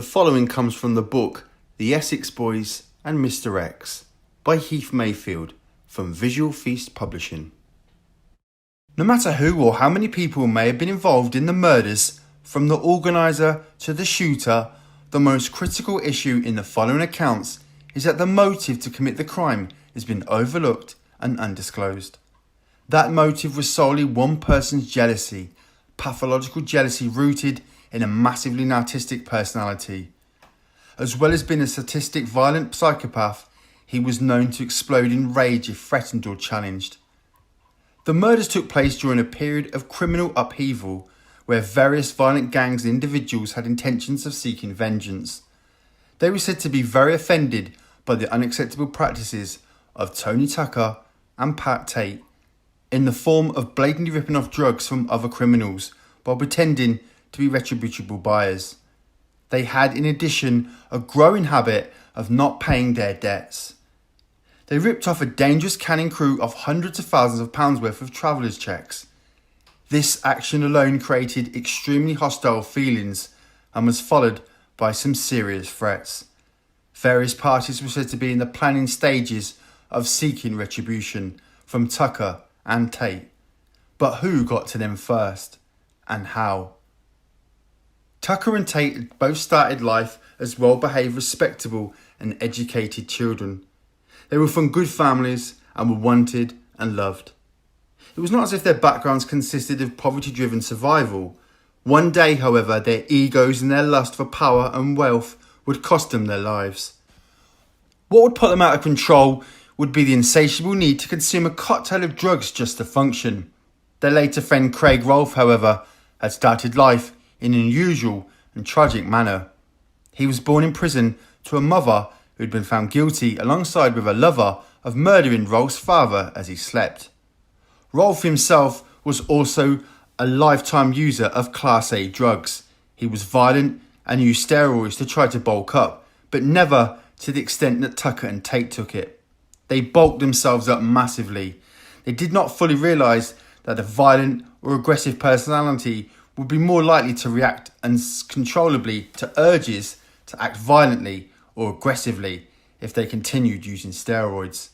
The following comes from the book The Essex Boys and Mr. X by Heath Mayfield from Visual Feast Publishing. No matter who or how many people may have been involved in the murders, from the organiser to the shooter, the most critical issue in the following accounts is that the motive to commit the crime has been overlooked and undisclosed. That motive was solely one person's jealousy, pathological jealousy rooted in a massively narcissistic personality. As well as being a sadistic, violent psychopath, he was known to explode in rage if threatened or challenged. The murders took place during a period of criminal upheaval where various violent gangs and individuals had intentions of seeking vengeance. They were said to be very offended by the unacceptable practices of Tony Tucker and Tate in the form of blatantly ripping off drugs from other criminals while pretending to be retributable buyers. They had in addition a growing habit of not paying their debts. They ripped off a dangerous canning crew of hundreds of thousands of pounds worth of travellers' checks. This action alone created extremely hostile feelings and was followed by some serious threats. Various parties were said to be in the planning stages of seeking retribution from Tucker and Tate. But who got to them first and how? Tucker and Tate had both started life as well-behaved, respectable and educated children. They were from good families and were wanted and loved. It was not as if their backgrounds consisted of poverty-driven survival. One day, however, their egos and their lust for power and wealth would cost them their lives. What would put them out of control would be the insatiable need to consume a cocktail of drugs just to function. Their later friend Craig Rolfe, however, had started life in an unusual and tragic manner. He was born in prison to a mother who had been found guilty alongside with a lover of murdering Rolfe's father as he slept. Rolfe himself was also a lifetime user of Class A drugs. He was violent and used steroids to try to bulk up, but never to the extent that Tucker and Tate took it. They bulked themselves up massively. They did not fully realise that a violent or aggressive personality would be more likely to react uncontrollably to urges to act violently or aggressively if they continued using steroids.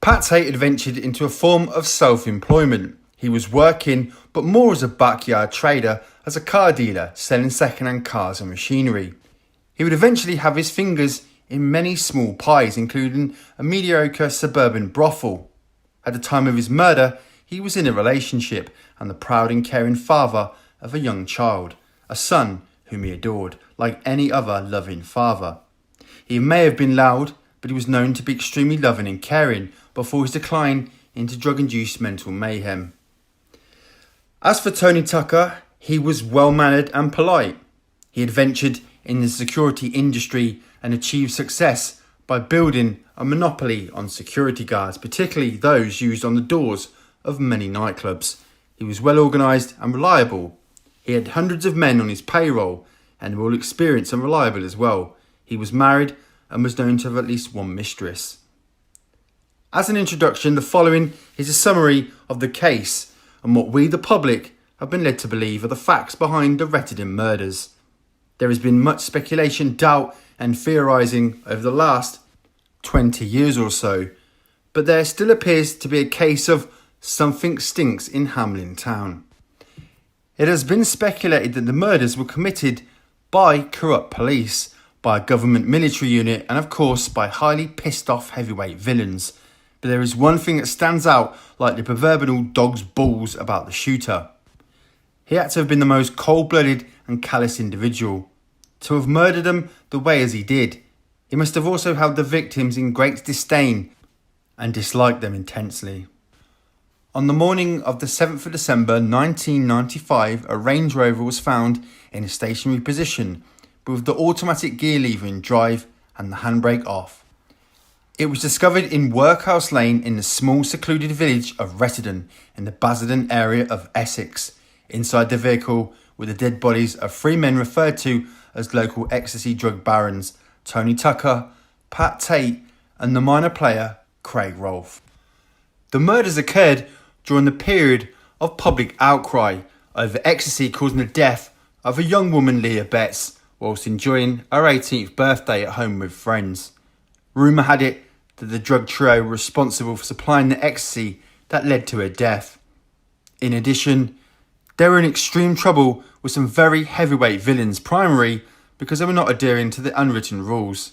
Tate had ventured into a form of self-employment. He was working, but more as a backyard trader, as a car dealer, selling second-hand cars and machinery. He would eventually have his fingers in many small pies, including a mediocre suburban brothel. At the time of his murder, he was in a relationship and the proud and caring father of a young child, a son whom he adored, like any other loving father. He may have been loud, but he was known to be extremely loving and caring before his decline into drug-induced mental mayhem. As for Tony Tucker, he was well-mannered and polite. He had ventured in the security industry and achieved success by building a monopoly on security guards, particularly those used on the doors of many nightclubs. He was well organised and reliable. He had hundreds of men on his payroll and were all experienced and reliable as well. He was married and was known to have at least one mistress. As an introduction, the following is a summary of the case and what we, the public, have been led to believe are the facts behind the Rettendon murders. There has been much speculation, doubt and theorising over the last 20 years or so, but there still appears to be a case of something stinks in Hamlin Town. It has been speculated that the murders were committed by corrupt police, by a government military unit and of course by highly pissed off heavyweight villains. But there is one thing that stands out like the proverbial dog's balls about the shooter. He had to have been the most cold-blooded and callous individual. To have murdered them the way as he did, he must have also held the victims in great disdain and disliked them intensely. On the morning of the 7th of December 1995, a Range Rover was found in a stationary position with the automatic gear lever in drive and the handbrake off. It was discovered in Workhouse Lane in the small secluded village of Rettendon in the Basildon area of Essex. Inside the vehicle were the dead bodies of three men referred to as local ecstasy drug barons, Tony Tucker, Tate and the minor player Craig Rolfe. The murders occurred during the period of public outcry over ecstasy causing the death of a young woman, Leah Betts, whilst enjoying her 18th birthday at home with friends. Rumour had it that the drug trio were responsible for supplying the ecstasy that led to her death. In addition, they were in extreme trouble with some very heavyweight villains, primarily because they were not adhering to the unwritten rules.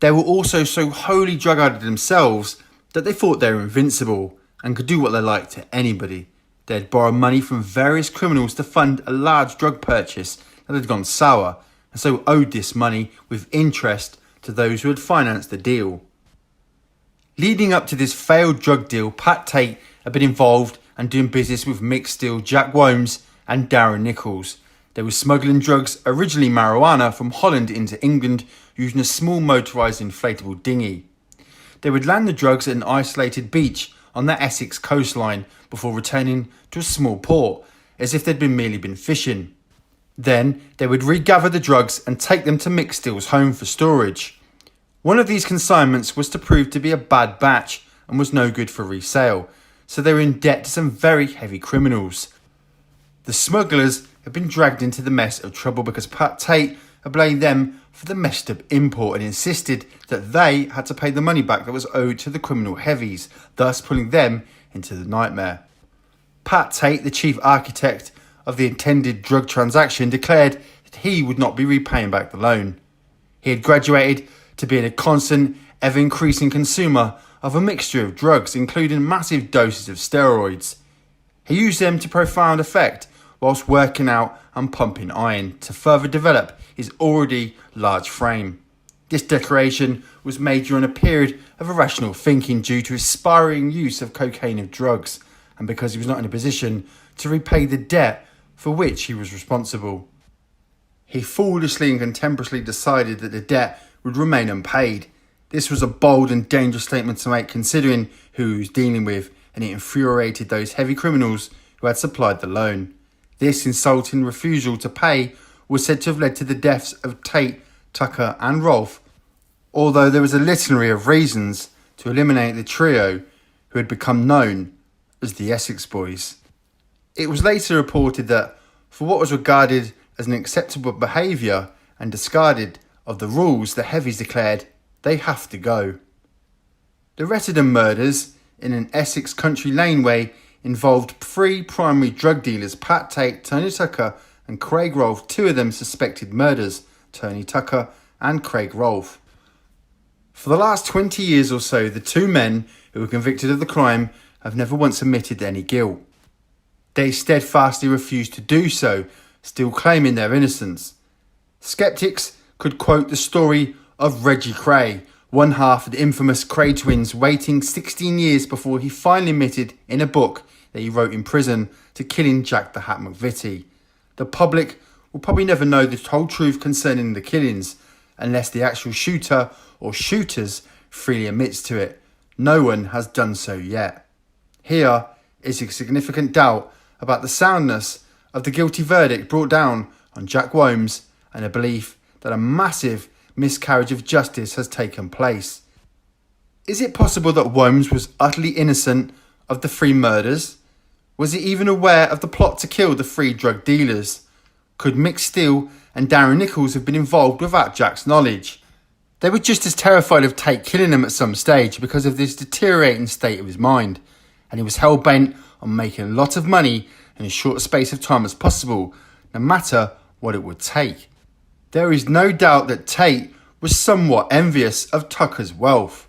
They were also so wholly drug-addicted themselves that they thought they were invincible and could do what they liked to anybody. They had borrowed money from various criminals to fund a large drug purchase that had gone sour, and so owed this money with interest to those who had financed the deal. Leading up to this failed drug deal, Tate had been involved and doing business with Mick Steele, Jack Worms and Darren Nichols. They were smuggling drugs, originally marijuana, from Holland into England using a small motorised inflatable dinghy. They would land the drugs at an isolated beach on the Essex coastline before returning to a small port, as if they'd merely been fishing. Then they would regather the drugs and take them to Mick Steele's home for storage. One of these consignments was to prove to be a bad batch and was no good for resale, so they were in debt to some very heavy criminals. The smugglers had been dragged into the mess of trouble because Tate had blamed them for the messed up import and insisted that they had to pay the money back that was owed to the criminal heavies, thus pulling them into the nightmare. Tate, the chief architect of the intended drug transaction, declared that he would not be repaying back the loan. He had graduated to being a constant, ever-increasing consumer of a mixture of drugs, including massive doses of steroids. He used them to profound effect whilst working out and pumping iron to further develop his already large frame. This declaration was made during a period of irrational thinking due to his spiraling use of cocaine and drugs, and because he was not in a position to repay the debt for which he was responsible. He foolishly and contemporaneously decided that the debt would remain unpaid. This was a bold and dangerous statement to make considering who he was dealing with, and it infuriated those heavy criminals who had supplied the loan. This insulting refusal to pay was said to have led to the deaths of Tate, Tucker and Rolfe, although there was a litany of reasons to eliminate the trio who had become known as the Essex Boys. It was later reported that for what was regarded as an acceptable behaviour and discarded of the rules, the heavies declared they have to go. The Rettendam murders in an Essex country laneway involved three primary drug dealers, Tate, Tony Tucker and Craig Rolfe, two of them suspected murders, Tony Tucker and Craig Rolfe. For the last 20 years or so, the two men who were convicted of the crime have never once admitted any guilt. They steadfastly refused to do so, still claiming their innocence. Skeptics could quote the story of Reggie Cray, one half of the infamous Cray twins, waiting 16 years before he finally admitted in a book that he wrote in prison to killing Jack the Hat McVitie. The public will probably never know the whole truth concerning the killings unless the actual shooter or shooters freely admits to it. No one has done so yet. Here is a significant doubt about the soundness of the guilty verdict brought down on Jack Worms and a belief that a massive miscarriage of justice has taken place. Is it possible that Worms was utterly innocent of the three murders? Was he even aware of the plot to kill the three drug dealers? Could Mick Steele and Darren Nichols have been involved without Jack's knowledge? They were just as terrified of Tate killing them at some stage because of this deteriorating state of his mind, and he was hell-bent on making a lot of money in as short a space of time as possible, no matter what it would take. There is no doubt that Tate was somewhat envious of Tucker's wealth.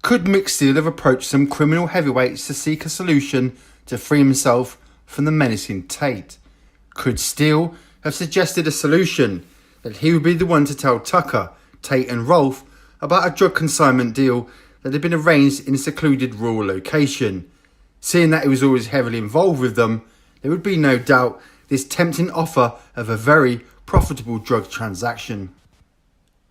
Could Mick Steele have approached some criminal heavyweights to seek a solution to free himself from the menacing Tate? Could Steele have suggested a solution that he would be the one to tell Tucker, Tate and Rolfe about a drug consignment deal that had been arranged in a secluded rural location? Seeing that he was always heavily involved with them, there would be no doubt this tempting offer of a very profitable drug transaction.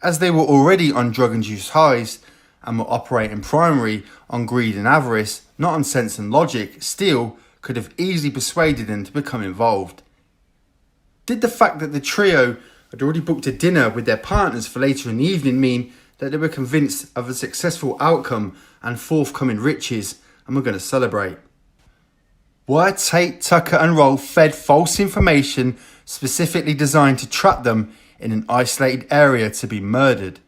As they were already on drug-induced highs and were operating primarily on greed and avarice, not on sense and logic, Steele could have easily persuaded them to become involved. Did the fact that the trio had already booked a dinner with their partners for later in the evening mean that they were convinced of a successful outcome and forthcoming riches and were going to celebrate? Why Tate, Tucker and Rolfe fed false information specifically designed to trap them in an isolated area to be murdered.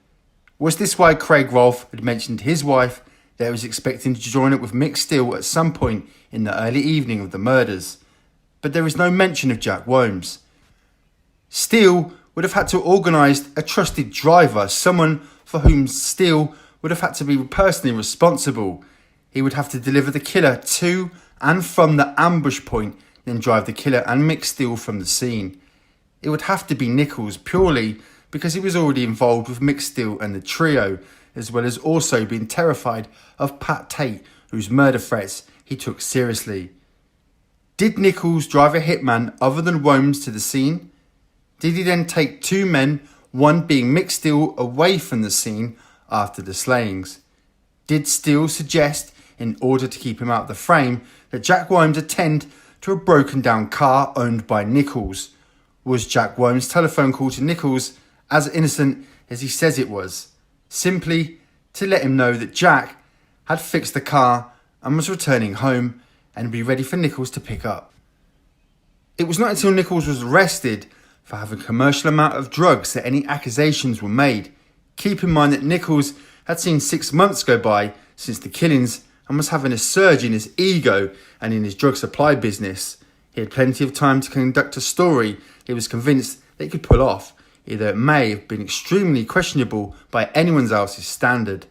Was this why Craig Rolfe had mentioned to his wife that he was expecting to join up with Mick Steele at some point in the early evening of the murders? But there is no mention of Jack Wholmes. Steele would have had to organise a trusted driver, someone for whom Steele would have had to be personally responsible. He would have to deliver the killer to and from the ambush point, then drive the killer and Mick Steele from the scene. It would have to be Nichols purely because he was already involved with Mick Steele and the trio, as well as also being terrified of Pat Tate, whose murder threats he took seriously. Did Nichols drive a hitman other than Wholmes to the scene? Did he then take two men, one being Mick Steele, away from the scene after the slayings? Did Steele suggest, in order to keep him out of the frame, that Jack Wholmes attend to a broken down car owned by Nichols? Was Jack Wholmes' telephone call to Nichols as innocent as he says it was? Simply to let him know that Jack had fixed the car and was returning home and be ready for Nichols to pick up. It was not until Nichols was arrested for having a commercial amount of drugs that any accusations were made. Keep in mind that Nichols had seen 6 months go by since the killings and was having a surge in his ego and in his drug supply business. He had plenty of time to conduct a story he was convinced that he could pull off, although it may have been extremely questionable by anyone else's standard.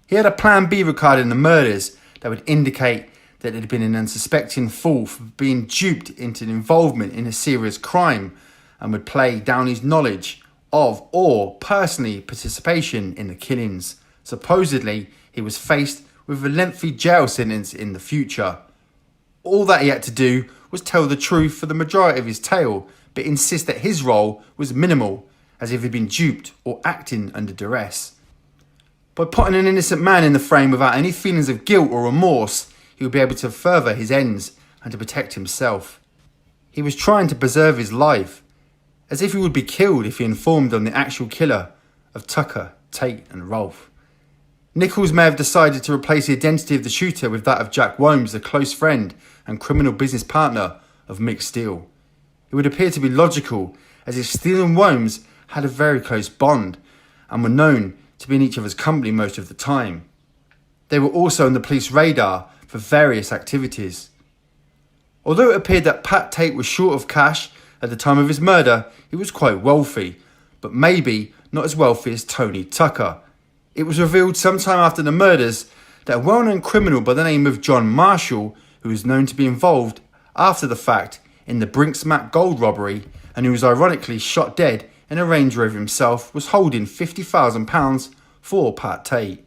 He had a plan B regarding the murders that would indicate that it had been an unsuspecting fool for being duped into an involvement in a serious crime, and would play down his knowledge of or personally participation in the killings. Supposedly, he was faced with a lengthy jail sentence in the future. All that he had to do was tell the truth for the majority of his tale, but insist that his role was minimal, as if he'd been duped or acting under duress. By putting an innocent man in the frame without any feelings of guilt or remorse, he would be able to further his ends and to protect himself. He was trying to preserve his life, as if he would be killed if he informed on the actual killer of Tucker, Tate and Rolfe. Nichols may have decided to replace the identity of the shooter with that of Jack Wholmes, a close friend and criminal business partner of Mick Steele. It would appear to be logical, as if Steele and Wholmes had a very close bond and were known to be in each other's company most of the time. They were also on the police radar for various activities. Although it appeared that Pat Tate was short of cash at the time of his murder, he was quite wealthy, but maybe not as wealthy as Tony Tucker. It was revealed sometime after the murders that a well-known criminal by the name of John Marshall, who was known to be involved after the fact in the Brinksmat gold robbery and who was ironically shot dead in a Range Rover himself, was holding £50,000 for Pat Tate.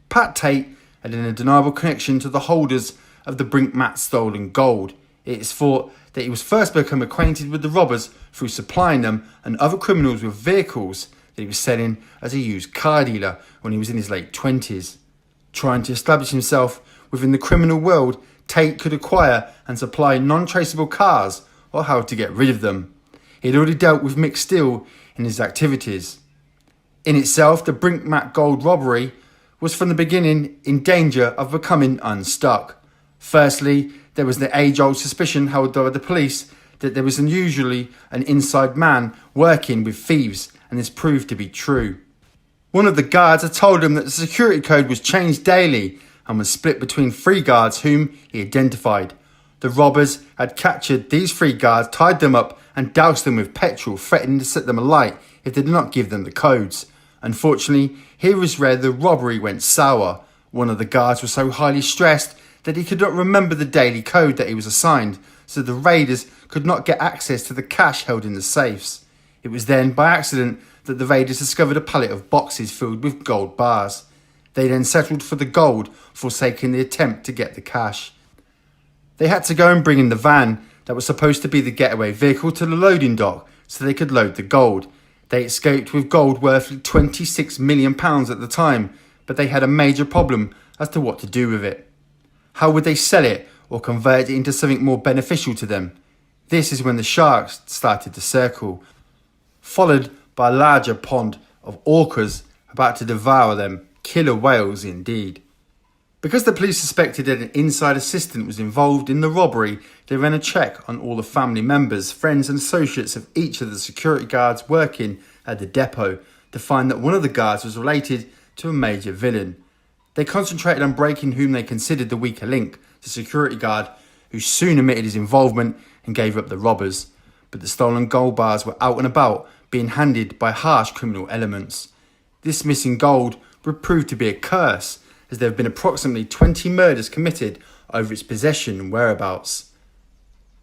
Pat Tate had an undeniable connection to the holders of the Brinkmat stolen gold. It is thought that he was first become acquainted with the robbers through supplying them and other criminals with vehicles that he was selling as a used car dealer when he was in his late 20s. Trying to establish himself within the criminal world, Tate could acquire and supply non-traceable cars or how to get rid of them. He had already dealt with Mick Steele in his activities. In itself, the Brinkmat gold robbery was from the beginning in danger of becoming unstuck. Firstly, there was the age-old suspicion held by the police that there was unusually an inside man working with thieves, and this proved to be true. One of the guards had told him that the security code was changed daily and was split between 3 guards whom he identified. The robbers had captured these 3 guards, tied them up and doused them with petrol, threatening to set them alight if they did not give them the codes. Unfortunately, here is where the robbery went sour. One of the guards was so highly stressed that he could not remember the daily code that he was assigned, so the raiders could not get access to the cash held in the safes. It was then, by accident, that the raiders discovered a pallet of boxes filled with gold bars. They then settled for the gold, forsaking the attempt to get the cash. They had to go and bring in the van that was supposed to be the getaway vehicle to the loading dock so they could load the gold. They escaped with gold worth £26 million at the time, but they had a major problem as to what to do with it. How would they sell it or convert it into something more beneficial to them? This is when the sharks started to circle, followed by a larger pond of orcas about to devour them. Killer whales indeed. Because the police suspected that an inside assistant was involved in the robbery, they ran a check on all the family members, friends and associates of each of the security guards working at the depot to find that one of the guards was related to a major villain. They concentrated on breaking whom they considered the weaker link, the security guard, who soon admitted his involvement and gave up the robbers. But the stolen gold bars were out and about, being handed by harsh criminal elements. This missing gold would prove to be a curse, as there have been approximately 20 murders committed over its possession and whereabouts.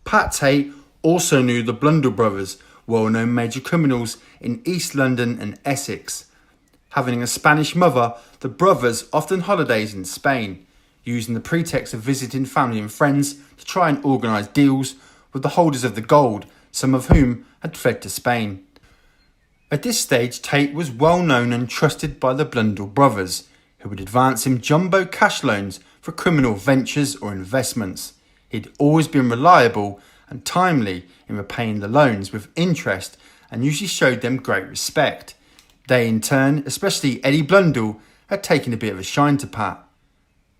Pat Tate also knew the Blundell Brothers, well-known major criminals in East London and Essex. Having a Spanish mother, the brothers often holidayed in Spain, using the pretext of visiting family and friends to try and organise deals with the holders of the gold, some of whom had fled to Spain. At this stage, Tate was well known and trusted by the Blundell Brothers, who would advance him jumbo cash loans for criminal ventures or investments. He'd always been reliable and timely in repaying the loans with interest and usually showed them great respect. They in turn, especially Eddie Blundell, had taken a bit of a shine to Pat.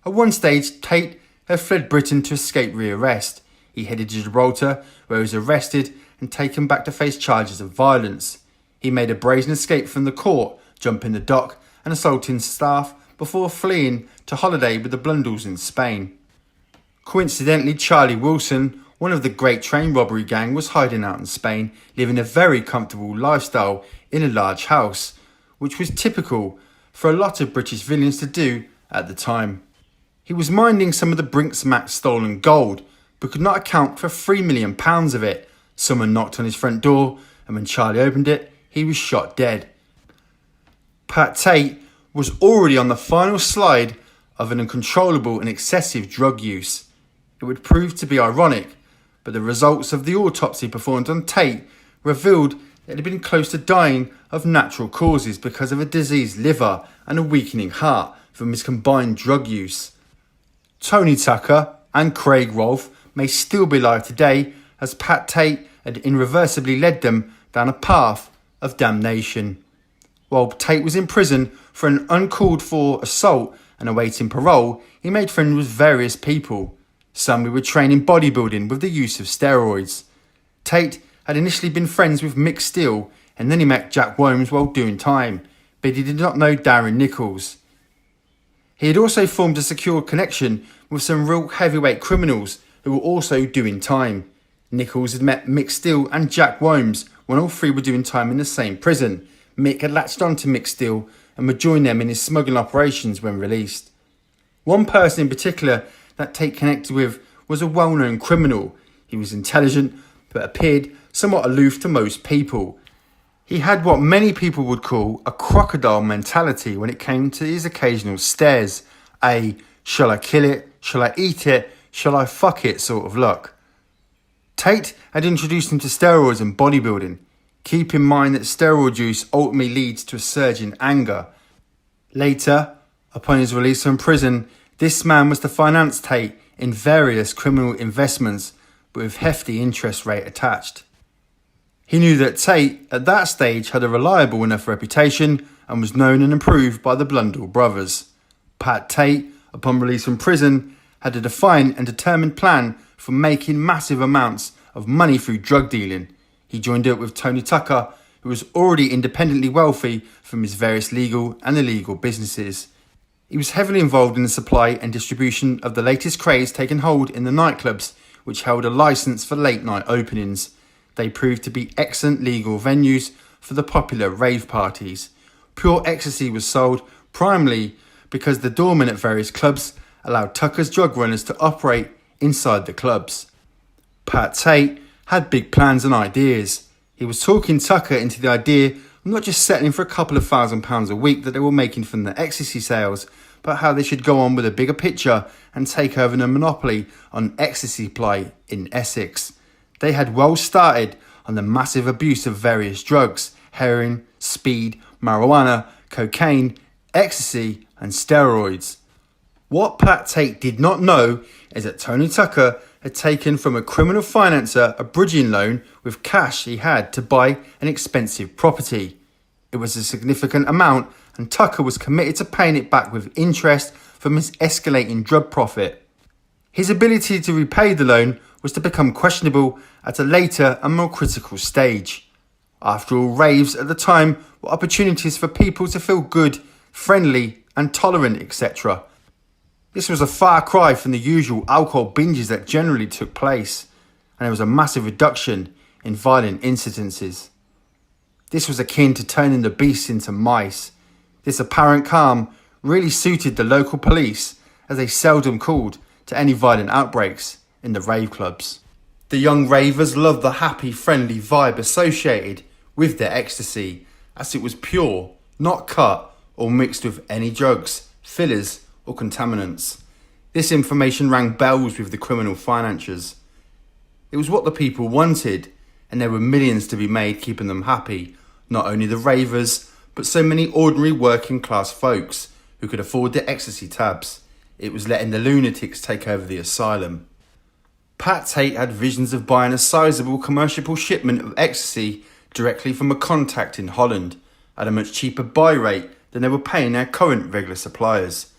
At one stage, Tate had fled Britain to escape rearrest. He headed to Gibraltar, where he was arrested and taken back to face charges of violence. He made a brazen escape from the court, jumping the dock and assaulting staff before fleeing to holiday with the Blundells in Spain. Coincidentally, Charlie Wilson, one of the great train robbery gang, was hiding out in Spain, living a very comfortable lifestyle in a large house, which was typical for a lot of British villains to do at the time. He was minding some of the Brinksmack stolen gold, but could not account for £3 million of it. Someone knocked on his front door, and when Charlie opened it, he was shot dead. Pat Tate was already on the final slide of an uncontrollable and excessive drug use. It would prove to be ironic, but the results of the autopsy performed on Tate revealed that he had been close to dying of natural causes because of a diseased liver and a weakening heart from his combined drug use. Tony Tucker and Craig Rolfe may still be alive today, as Pat Tate had irreversibly led them down a path of damnation. While Tate was in prison for an uncalled for assault and awaiting parole, he made friends with various people, some who were trained in bodybuilding with the use of steroids. Tate had initially been friends with Mick Steele, and then he met Jack Worms while doing time, but he did not know Darren Nichols. He had also formed a secure connection with some real heavyweight criminals who were also doing time. Nichols had met Mick Steele and Jack Worms when all three were doing time in the same prison. Mick had latched on to Mick Steele and would join them in his smuggling operations when released. One person in particular that Tate connected with was a well-known criminal. He was intelligent but appeared somewhat aloof to most people. He had what many people would call a crocodile mentality when it came to his occasional stares, a shall I kill it, shall I eat it, shall I fuck it sort of look. Tate had introduced him to steroids and bodybuilding. Keep in mind that steroid use ultimately leads to a surge in anger. Later, upon his release from prison, this man was to finance Tate in various criminal investments, but with hefty interest rate attached. He knew that Tate at that stage had a reliable enough reputation and was known and approved by the Blundell Brothers. Pat Tate, upon release from prison, had a defined and determined plan for making massive amounts of money through drug dealing. He joined up with Tony Tucker, who was already independently wealthy from his various legal and illegal businesses. He was heavily involved in the supply and distribution of the latest craze taking hold in the nightclubs, which held a license for late night openings. They proved to be excellent legal venues for the popular rave parties. Pure ecstasy was sold primarily because the doormen at various clubs allowed Tucker's drug runners to operate inside the clubs. Pat Tate had big plans and ideas. He was talking Tucker into the idea of not just settling for a couple of £1,000 a week that they were making from the ecstasy sales, but how they should go on with a bigger picture and take over the monopoly on ecstasy supply in Essex. They had well started on the massive abuse of various drugs: heroin, speed, marijuana, cocaine, ecstasy and steroids. What Pat Tate did not know is that Tony Tucker had taken from a criminal financer a bridging loan with cash he had to buy an expensive property. It was a significant amount and Tucker was committed to paying it back with interest from his escalating drug profit. His ability to repay the loan was to become questionable at a later and more critical stage. After all, raves at the time were opportunities for people to feel good, friendly and tolerant, etc. This was a far cry from the usual alcohol binges that generally took place, and there was a massive reduction in violent incidences. This was akin to turning the beasts into mice. This apparent calm really suited the local police, as they seldom called to any violent outbreaks in the rave clubs. The young ravers loved the happy, friendly vibe associated with their ecstasy, as it was pure, not cut or mixed with any drugs, fillers or contaminants. This information rang bells with the criminal financiers. It was what the people wanted, and there were millions to be made keeping them happy, not only the ravers, but so many ordinary working class folks who could afford their ecstasy tabs. It was letting the lunatics take over the asylum. Pat Tate had visions of buying a sizable commercial shipment of ecstasy directly from a contact in Holland at a much cheaper buy rate than they were paying their current regular suppliers.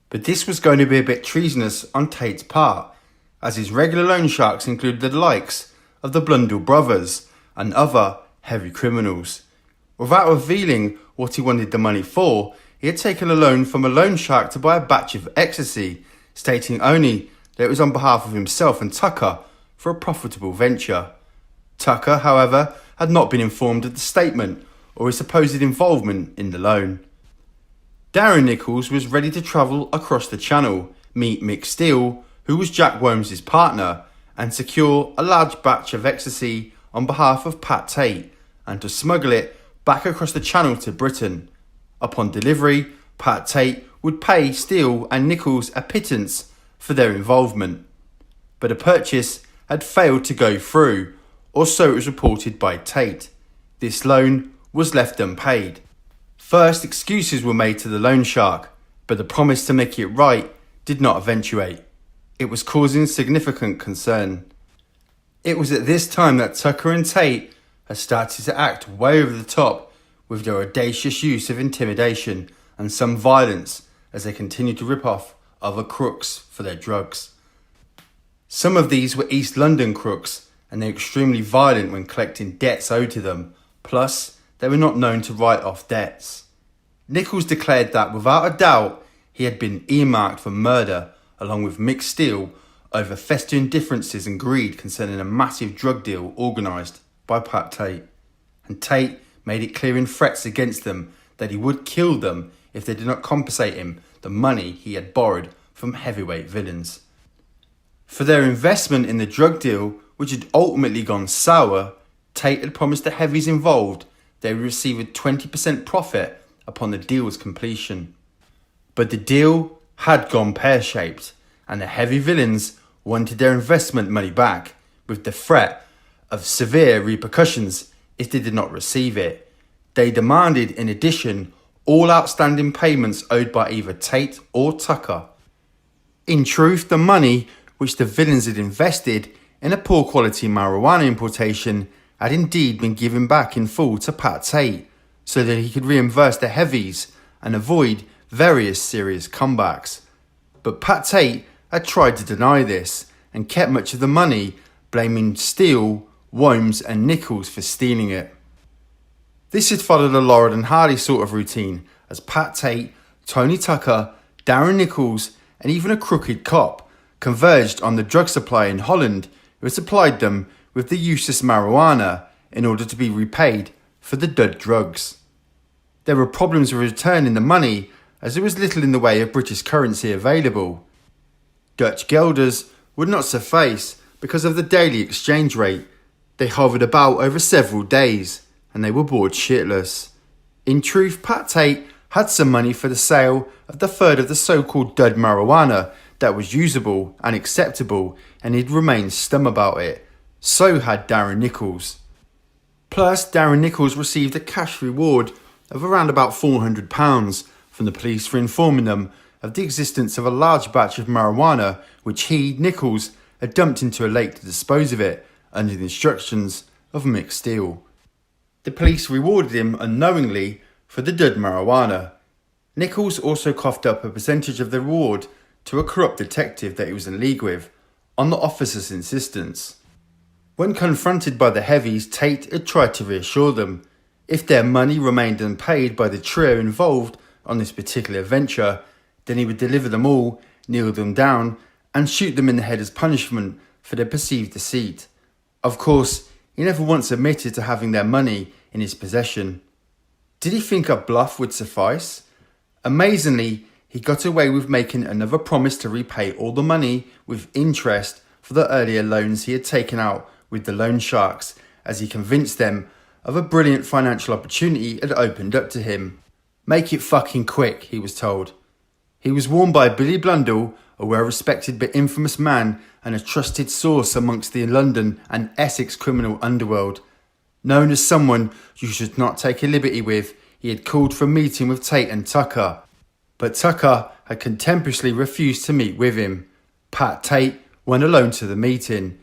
But this was going to be a bit treasonous on Tate's part, as his regular loan sharks included the likes of the Blundell Brothers and other heavy criminals. Without revealing what he wanted the money for, he had taken a loan from a loan shark to buy a batch of ecstasy, stating only that it was on behalf of himself and Tucker for a profitable venture. Tucker, however, had not been informed of the statement or his supposed involvement in the loan. Darren Nichols was ready to travel across the channel, meet Mick Steele, who was Jack Worm's partner, and secure a large batch of ecstasy on behalf of Pat Tate, and to smuggle it back across the channel to Britain. Upon delivery, Pat Tate would pay Steele and Nichols a pittance for their involvement. But the purchase had failed to go through, or so it was reported by Tate. This loan was left unpaid. First, excuses were made to the loan shark, but the promise to make it right did not eventuate. It was causing significant concern. It was at this time that Tucker and Tate had started to act way over the top with their audacious use of intimidation and some violence as they continued to rip off other crooks for their drugs. Some of these were East London crooks, and they were extremely violent when collecting debts owed to them, plus they were not known to write off debts. Nichols declared that without a doubt he had been earmarked for murder, along with Mick Steele, over festering differences and greed concerning a massive drug deal organised by Pat Tate. And Tate made it clear in threats against them that he would kill them if they did not compensate him the money he had borrowed from heavyweight villains. For their investment in the drug deal, which had ultimately gone sour, Tate had promised the heavies involved they would receive a 20% profit upon the deal's completion. But the deal had gone pear-shaped, and the heavy villains wanted their investment money back, with the threat of severe repercussions if they did not receive it. They demanded, in addition, all outstanding payments owed by either Tate or Tucker. In truth, the money which the villains had invested in a poor quality marijuana importation had indeed been given back in full to Pat Tate, so that he could reimburse the heavies and avoid various serious comebacks. But Pat Tate had tried to deny this and kept much of the money, blaming Steele, Worms and Nichols for stealing it. This had followed a Laurel and Hardy sort of routine, as Pat Tate, Tony Tucker, Darren Nichols and even a crooked cop converged on the drug supply in Holland who had supplied them with the useless marijuana in order to be repaid for the dud drugs. There were problems with returning the money, as there was little in the way of British currency available. Dutch guilders would not suffice because of the daily exchange rate. They hovered about over several days, and they were bored shitless. In truth, Pat Tate had some money for the sale of the third of the so-called dud marijuana that was usable and acceptable, and he'd remained stum about it. So had Darren Nichols. Plus, Darren Nichols received a cash reward of around about £400 from the police for informing them of the existence of a large batch of marijuana which he, Nichols, had dumped into a lake to dispose of it under the instructions of Mick Steele. The police rewarded him unknowingly for the dud marijuana. Nichols also coughed up a percentage of the reward to a corrupt detective that he was in league with, on the officer's insistence. When confronted by the heavies, Tate had tried to reassure them. If their money remained unpaid by the trio involved on this particular venture, then he would deliver them all, kneel them down, and shoot them in the head as punishment for their perceived deceit. Of course, he never once admitted to having their money in his possession. Did he think a bluff would suffice? Amazingly, he got away with making another promise to repay all the money with interest for the earlier loans he had taken out with the loan sharks, as he convinced them of a brilliant financial opportunity had opened up to him. Make it fucking quick, he was told. He was warned by Billy Blundell, a well-respected but infamous man and a trusted source amongst the London and Essex criminal underworld. Known as someone you should not take a liberty with, he had called for a meeting with Tate and Tucker, but Tucker had contemptuously refused to meet with him. Pat Tate went alone to the meeting.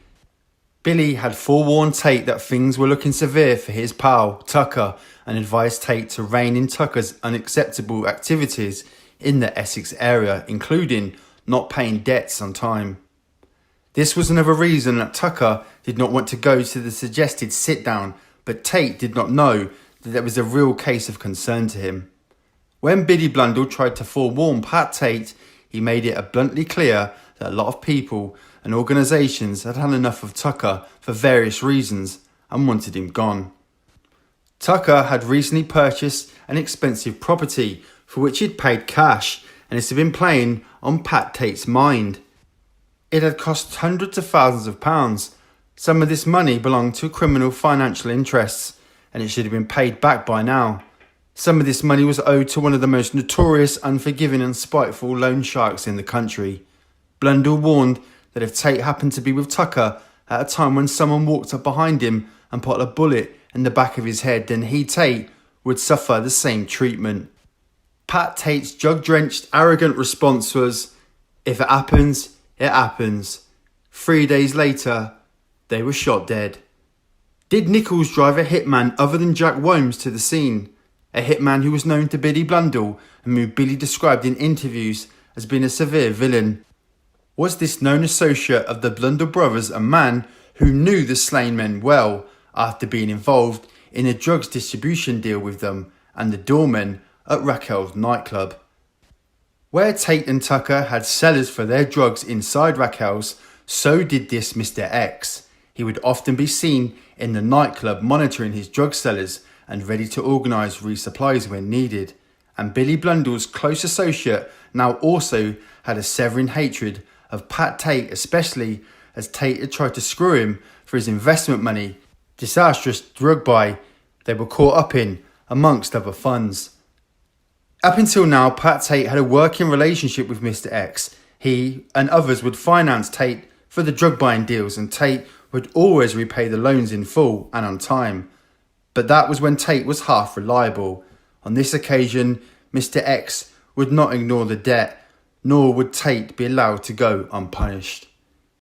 Billy had forewarned Tate that things were looking severe for his pal, Tucker, and advised Tate to rein in Tucker's unacceptable activities in the Essex area, including not paying debts on time. This was another reason that Tucker did not want to go to the suggested sit-down, but Tate did not know that there was a real case of concern to him. When Billy Blundell tried to forewarn Pat Tate, he made it bluntly clear that a lot of people and organisations had had enough of Tucker for various reasons and wanted him gone. Tucker had recently purchased an expensive property for which he'd paid cash, and it had been playing on Pat Tate's mind. It had cost hundreds of thousands of pounds. Some of this money belonged to criminal financial interests, and it should have been paid back by now. Some of this money was owed to one of the most notorious, unforgiving and spiteful loan sharks in the country. Blundell warned that if Tate happened to be with Tucker at a time when someone walked up behind him and put a bullet in the back of his head, then he, Tate, would suffer the same treatment. Pat Tate's drug-drenched, arrogant response was, "If it happens, it happens." 3 days later, they were shot dead. Did Nichols drive a hitman other than Jack Womes to the scene? A hitman who was known to Billy Blundell and who Billy described in interviews as being a severe villain. Was this known associate of the Blundell Brothers a man who knew the slain men well after being involved in a drugs distribution deal with them and the doormen at Raquel's nightclub? Where Tate and Tucker had cellars for their drugs inside Raquel's, so did this Mr. X. He would often be seen in the nightclub monitoring his drug cellars and ready to organise resupplies when needed. And Billy Blundell's close associate now also had a severing hatred of Pat Tate, especially as Tate had tried to screw him for his investment money, disastrous drug buy they were caught up in, amongst other funds. Up until now, Pat Tate had a working relationship with Mr. X. He and others would finance Tate for the drug buying deals, and Tate would always repay the loans in full and on time. But that was when Tate was half reliable. On this occasion, Mr. X would not ignore the debt, nor would Tate be allowed to go unpunished.